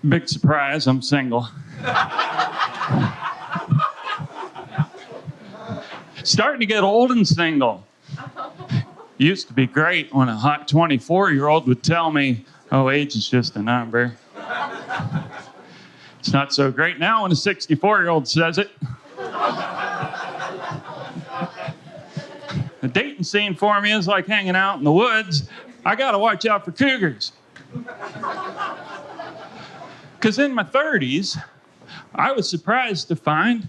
Big surprise, I'm single. Starting to get old and single. Used to be great when a hot 24-year-old would tell me, oh, age is just a number. It's not so great now when a 64-year-old says it. The dating scene for me is like hanging out in the woods. I got to watch out for cougars. Because in my 30s, I was surprised to find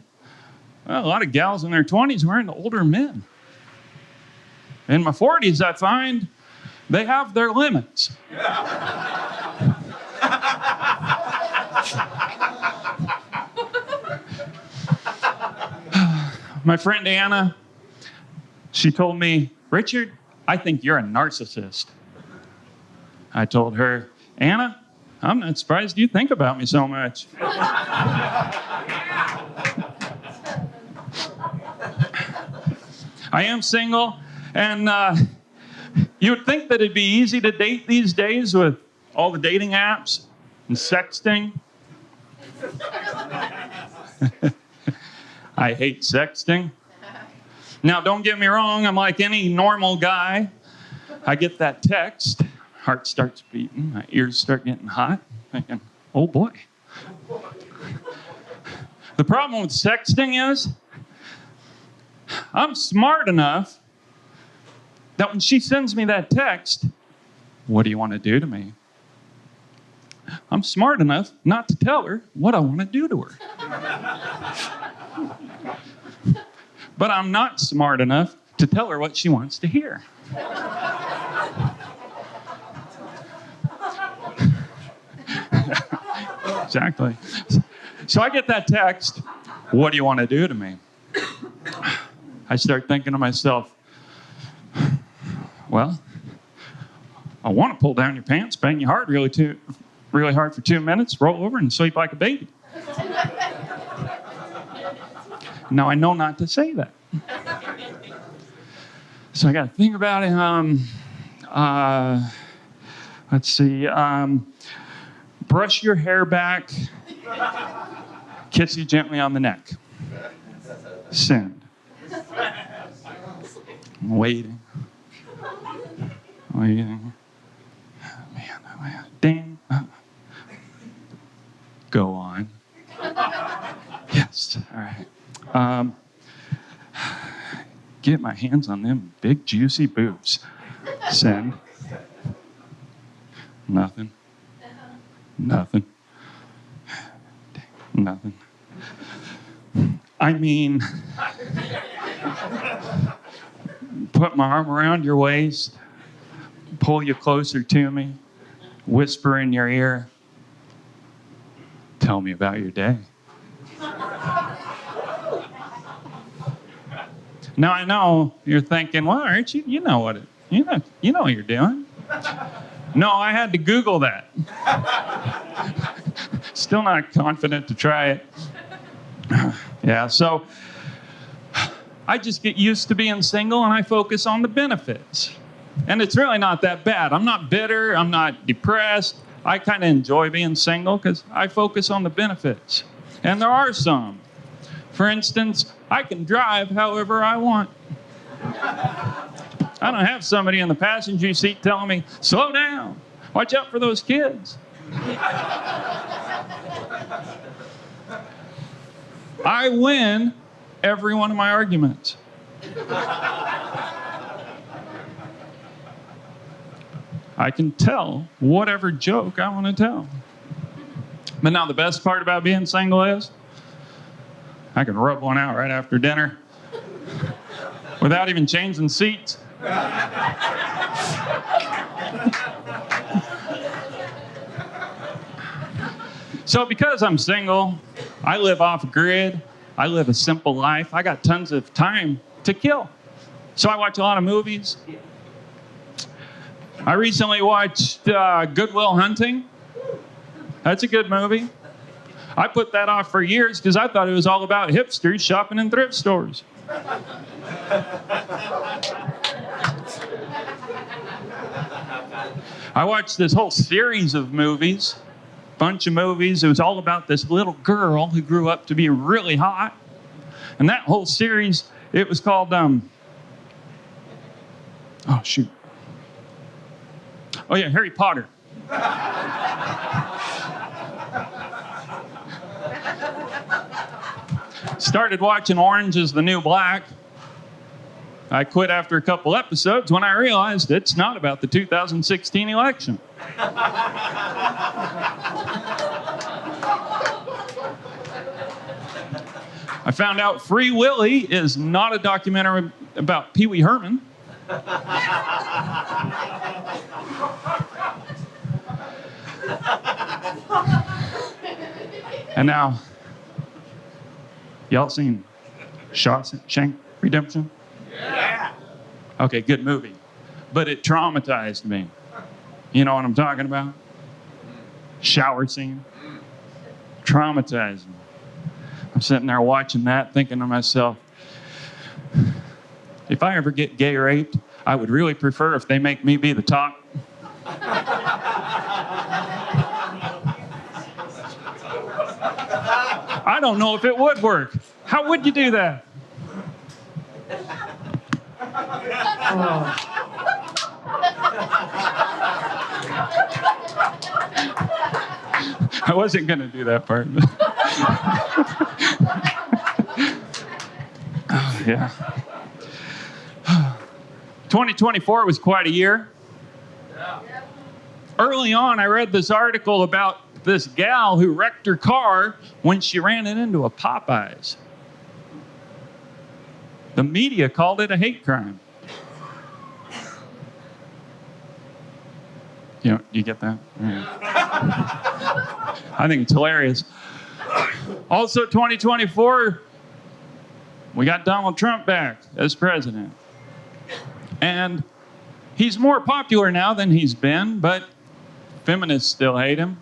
a lot of gals in their 20s were into older men. In my 40s, I find they have their limits. My friend Anna, she told me, Richard, I think you're a narcissist. I told her, Anna, I'm not surprised you think about me so much. I am single, and you would think that it'd be easy to date these days with all the dating apps and sexting. I hate sexting. Now, don't get me wrong, I'm like any normal guy. I get that text, heart starts beating, my ears start getting hot, thinking, oh boy. The problem with sexting is, I'm smart enough that when she sends me that text, what do you want to do to me? I'm smart enough not to tell her what I want to do to her. But I'm not smart enough to tell her what she wants to hear. Exactly. So I get that text, what do you want to do to me? I start thinking to myself, well, I want to pull down your pants, bang you hard really hard for 2 minutes, roll over and sleep like a baby. Now I know not to say that. So I got to think about it. Let's see. Brush your hair back. Kiss you gently on the neck. Send. I'm waiting. Man. Ding. Go on. Yes. All right. Get my hands on them big juicy boobs. Send. Nothing. Nothing. Nothing. I mean, put my arm around your waist, pull you closer to me, whisper in your ear, tell me about your day. Now I know you're thinking, well, aren't you? You know what you're doing. No, I had to Google that. Still not confident to try it. Yeah, so I just get used to being single and I focus on the benefits. And it's really not that bad. I'm not bitter, I'm not depressed. I kind of enjoy being single because I focus on the benefits. And there are some. For instance, I can drive however I want. I don't have somebody in the passenger seat telling me, slow down, watch out for those kids. I win every one of my arguments. I can tell whatever joke I want to tell. But now the best part about being single is I can rub one out right after dinner without even changing seats. So because I'm single, I live off grid. I live a simple life. I got tons of time to kill. So I watch a lot of movies. I recently watched Good Will Hunting. That's a good movie. I put that off for years because I thought it was all about hipsters shopping in thrift stores. I watched this whole series of movies bunch of movies. It was all about this little girl who grew up to be really hot. And that whole series, it was called, oh, shoot. Oh, yeah, Harry Potter. Started watching Orange is the New Black. I quit after a couple episodes when I realized it's not about the 2016 election. I found out Free Willy is not a documentary about Pee Wee Herman. And now, y'all seen Shawshank Redemption? Yeah. Okay, good movie. But it traumatized me. You know what I'm talking about? Shower scene. Traumatized me. I'm sitting there watching that, thinking to myself, if I ever get gay raped, I would really prefer if they make me be the top. I don't know if it would work. How would you do that? I wasn't going to do that part. Oh, yeah. 2024 was quite a year. Early on, I read this article about this gal who wrecked her car when she ran it into a Popeyes. The media called it a hate crime. You get that? Yeah. I think it's hilarious. Also, 2024, we got Donald Trump back as president. And he's more popular now than he's been, but feminists still hate him.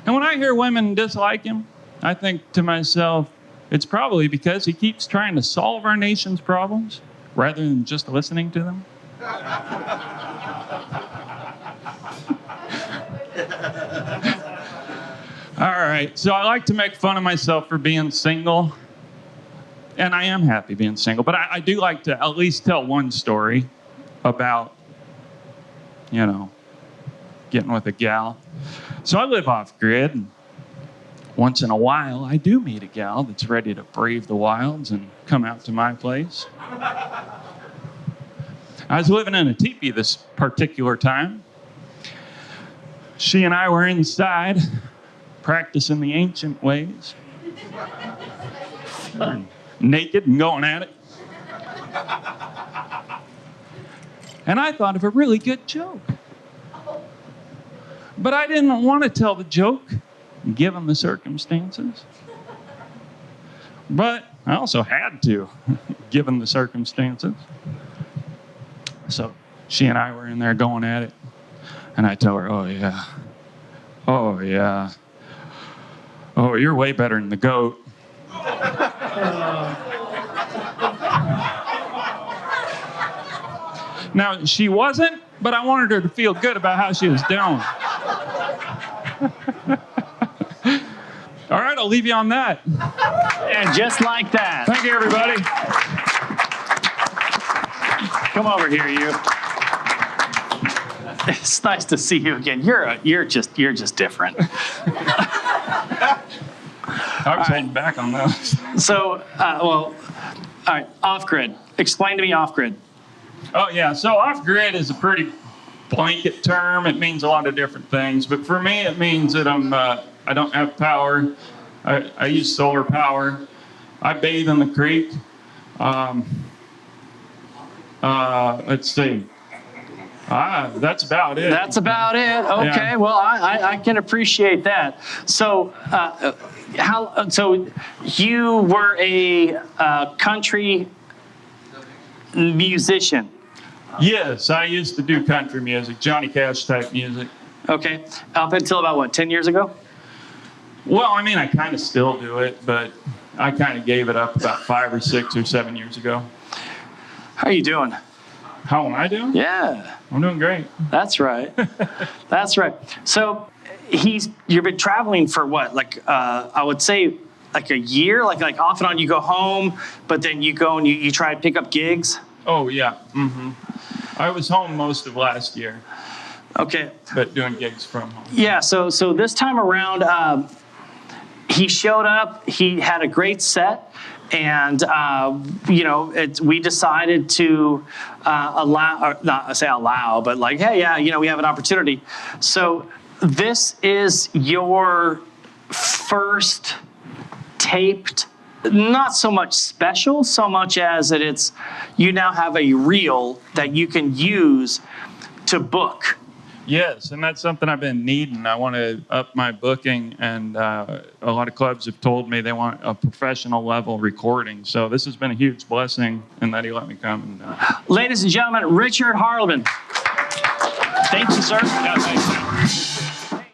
And when I hear women dislike him, I think to myself, it's probably because he keeps trying to solve our nation's problems rather than just listening to them. All right, so I like to make fun of myself for being single. And I am happy being single, but I do like to at least tell one story about, getting with a gal. So I live off grid, and once in a while I do meet a gal that's ready to brave the wilds and come out to my place. I was living in a teepee this particular time. She and I were inside practicing the ancient ways. Naked and going at it. And I thought of a really good joke. But I didn't want to tell the joke, given the circumstances. But I also had to, given the circumstances. So she and I were in there going at it. And I tell her, oh, yeah. Oh, yeah. Oh, you're way better than the goat. Now, she wasn't, but I wanted her to feel good about how she was doing. All right, I'll leave you on that. And just like that. Thank you, everybody. Come over here, you. It's nice to see you again. You're just different. I was holding back on those. So, all right, off-grid. Explain to me off-grid. Oh, yeah. So off-grid is a pretty blanket term. It means a lot of different things. But for me, it means that I don't have power. I use solar power. I bathe in the creek. Let's see. That's about it. That's about it. Okay. Yeah. Well, I can appreciate that. So, so you were a country musician. Yes, I used to do country music, Johnny Cash type music. Okay. Up until about what, 10 years ago? Well, I mean, I kind of still do it, but I kind of gave it up about 5 or 6 or 7 years ago. How are you doing? How am I doing? Yeah, I'm doing great. that's right. That's right. So you've been traveling for what? Like, I would say like a year, like off and on you go home, but then you go and you try to pick up gigs. Oh, yeah. I was home most of last year. Okay. But doing gigs from home. Yeah, so this time around, he showed up, he had a great set, and, we decided to not say allow, but like, hey, yeah, we have an opportunity. So this is your first taped, not so much special, so much as that you now have a reel that you can use to book. Yes, and that's something I've been needing. I want to up my booking, and a lot of clubs have told me they want a professional level recording. So this has been a huge blessing, and that he let me come. Ladies and gentlemen, Richard Harleman. Thank you, sir. Yeah, thanks.